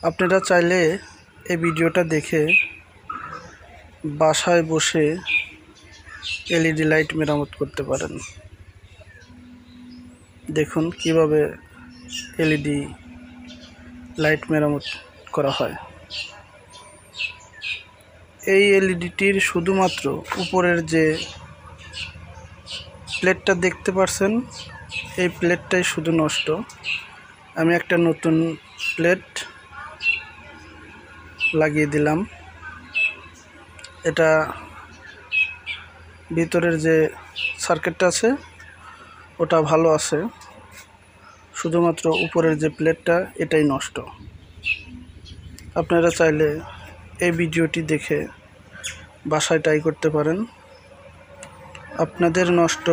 আপনারা চাইলে এই ভিডিওটা দেখে বাসায় বসে এলইডি লাইট মেরামত করতে পারেন। দেখুন কিভাবে এলইডি লাইট মেরামত করা হয়। এই এলইডিটির শুধুমাত্র উপরের যে প্লেটটা দেখতে পাচ্ছেন, এই প্লেটটাই শুধু নষ্ট। আমি একটা নতুন প্লেট লাগিয়ে দিলাম। এটা ভিতরের যে সার্কিটটা আছে ওটা ভালো আছে, শুধুমাত্র উপরের যে প্লেটটা এটাই নষ্ট। আপনারা চাইলে এই ভিডিওটি দেখে বাসায় ট্রাই করতে পারেন। আপনাদের নষ্ট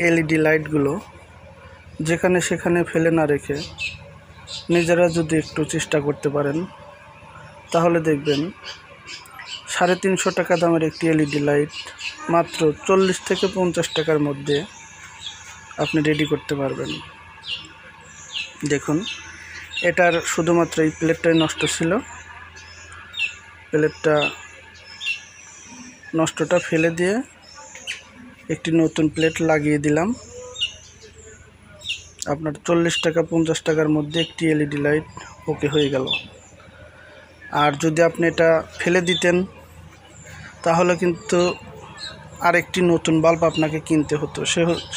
এলইডি লাইটগুলো যেখানে সেখানে ফেলে না রেখে নিজেরা যদি একটু চেষ্টা করতে পারেন, তাহলে দেখবেন 350 টাকা দামের একটি এলইডি লাইট মাত্র 40 থেকে 50 টাকার মধ্যে আপনি রেডি করতে পারবেন। দেখুন, এটার শুধুমাত্র এই প্লেটটাই নষ্ট ছিল। প্লেটটা নষ্টটা ফেলে দিয়ে একটি নতুন প্লেট লাগিয়ে দিলাম। আপনার 40 টাকা 50 টাকার মধ্যে একটি এলইডি লাইট ওকে হয়ে গেল। আর যদি আপনি এটা ফেলে দিতেন তাহলে কিন্তু আরেকটি নতুন বাল্ব আপনাকে কিনতে হতো।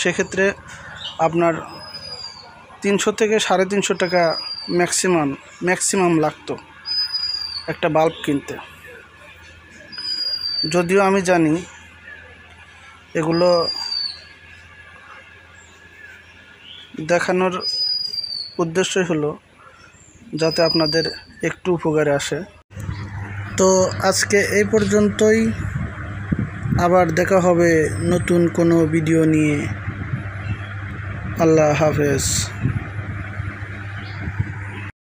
সেক্ষেত্রে আপনার 300 থেকে 350 টাকা ম্যাক্সিমাম লাগতো একটা বাল্ব কিনতে। যদিও আমি জানি এগুলো দেখানোর উদ্দেশ্যই হলো যাতে আপনাদের একটু উপকারে আসে। তো আজকে এই পর্যন্তই, আবার দেখা হবে নতুন কোনো ভিডিও নিয়ে। আল্লাহ হাফেজ।